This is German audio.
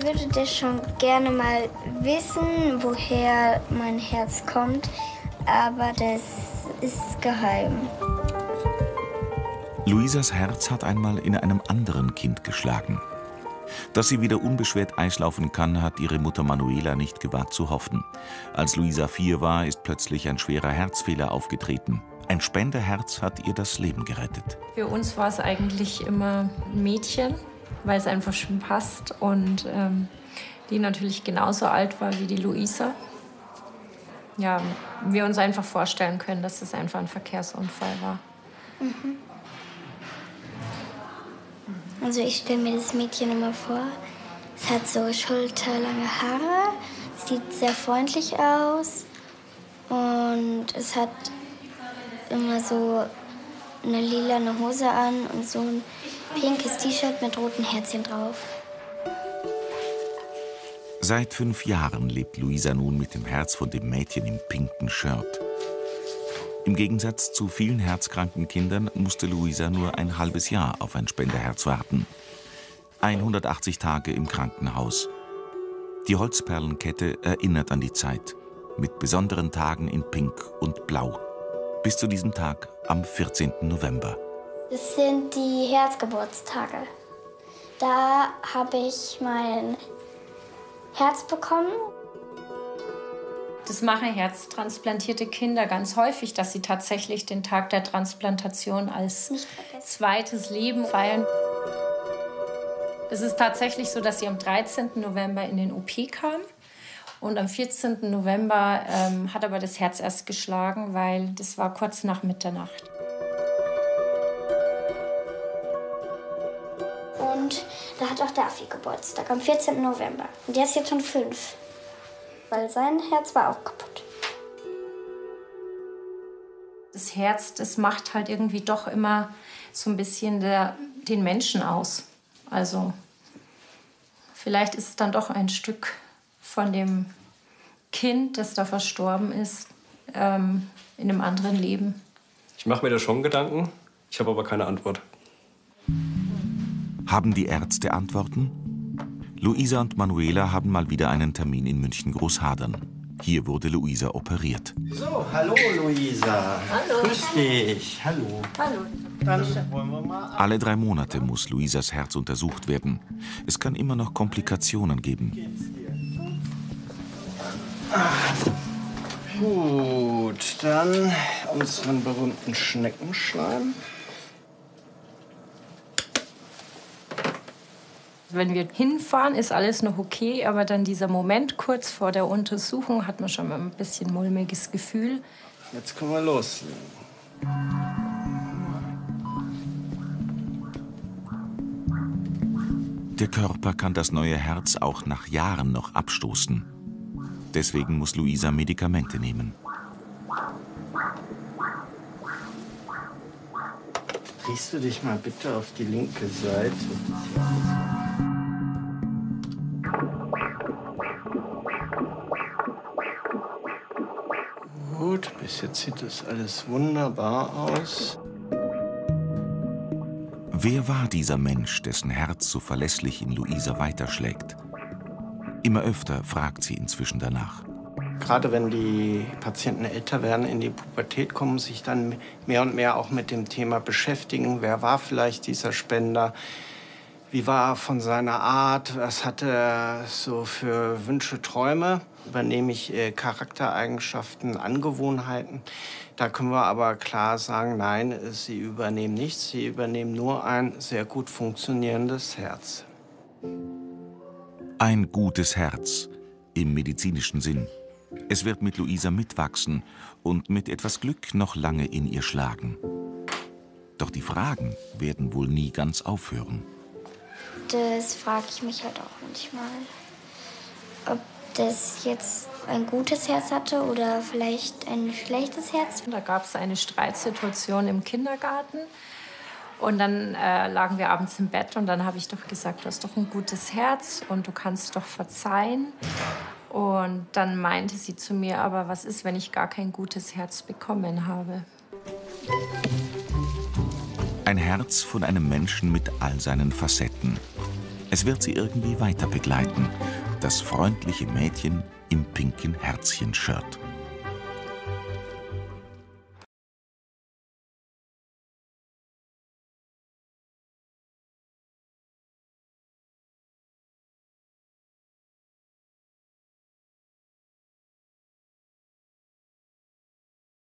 würde schon gerne mal wissen, woher mein Herz kommt, aber das ist geheim. Luisas Herz hat einmal in einem anderen Kind geschlagen. Dass sie wieder unbeschwert Eis laufen kann, hat ihre Mutter Manuela nicht gewagt zu hoffen. Als Luisa 4 war, ist plötzlich ein schwerer Herzfehler aufgetreten. Ein Spenderherz hat ihr das Leben gerettet. Für uns war es eigentlich immer ein Mädchen, weil es einfach schon passt. Und die natürlich genauso alt war wie die Luisa. Ja, wir uns einfach vorstellen können, dass es einfach ein Verkehrsunfall war. Mhm. Also ich stelle mir das Mädchen immer vor, es hat so schulterlange Haare, es sieht sehr freundlich aus und es hat immer so eine lilane Hose an und so ein pinkes T-Shirt mit roten Herzchen drauf. Seit 5 Jahren lebt Luisa nun mit dem Herz von dem Mädchen im pinken Shirt. Im Gegensatz zu vielen herzkranken Kindern musste Luisa nur ein halbes Jahr auf ein Spenderherz warten. 180 Tage im Krankenhaus. Die Holzperlenkette erinnert an die Zeit, mit besonderen Tagen in Pink und Blau. Bis zu diesem Tag am 14. November. Das sind die Herzgeburtstage. Da habe ich mein Herz bekommen. Das machen herztransplantierte Kinder ganz häufig, dass sie tatsächlich den Tag der Transplantation als zweites Leben feiern. Es ist tatsächlich so, dass sie am 13. November in den OP kam. Und am 14. November hat aber das Herz erst geschlagen, weil das war kurz nach Mitternacht. Und da hat auch der Affi Geburtstag am 14. November. Und der ist jetzt schon 5. Weil sein Herz war auch kaputt. Das Herz, das macht halt irgendwie doch immer so ein bisschen den Menschen aus. Also vielleicht ist es dann doch ein Stück von dem Kind, das da verstorben ist, in einem anderen Leben. Ich mache mir da schon Gedanken, ich habe aber keine Antwort. Haben die Ärzte Antworten? Luisa und Manuela haben mal wieder einen Termin in München-Großhadern. Hier wurde Luisa operiert. So, hallo Luisa. Hallo. Grüß dich. Hallo. Hallo. Dann wollen wir mal... Alle 3 Monate muss Luisas Herz untersucht werden. Es kann immer noch Komplikationen geben. Gut, dann unseren berühmten Schneckenschleim. Wenn wir hinfahren, ist alles noch okay, aber dann dieser Moment kurz vor der Untersuchung hat man schon mal ein bisschen mulmiges Gefühl. Jetzt können wir loslegen. Der Körper kann das neue Herz auch nach Jahren noch abstoßen. Deswegen muss Luisa Medikamente nehmen. Drehst du dich mal bitte auf die linke Seite? Gut, bis jetzt sieht das alles wunderbar aus. Wer war dieser Mensch, dessen Herz so verlässlich in Luisa weiterschlägt? Immer öfter fragt sie inzwischen danach. Gerade wenn die Patienten älter werden, in die Pubertät kommen, sich dann mehr und mehr auch mit dem Thema beschäftigen. Wer war vielleicht dieser Spender? Wie war er von seiner Art? Was hatte er so für Wünsche, Träume? Übernehme ich Charaktereigenschaften, Angewohnheiten? Da können wir aber klar sagen, nein, sie übernehmen nichts. Sie übernehmen nur ein sehr gut funktionierendes Herz. Ein gutes Herz im medizinischen Sinn. Es wird mit Luisa mitwachsen und mit etwas Glück noch lange in ihr schlagen. Doch die Fragen werden wohl nie ganz aufhören. Das frage ich mich halt auch manchmal. Ob das jetzt ein gutes Herz hatte oder vielleicht ein schlechtes Herz. Da gab es eine Streitsituation im Kindergarten. Und dann lagen wir abends im Bett und dann habe ich doch gesagt, du hast doch ein gutes Herz und du kannst doch verzeihen. Und dann meinte sie zu mir, aber was ist, wenn ich gar kein gutes Herz bekommen habe? Ein Herz von einem Menschen mit all seinen Facetten. Es wird sie irgendwie weiter begleiten. Das freundliche Mädchen im pinken Herzchen-Shirt.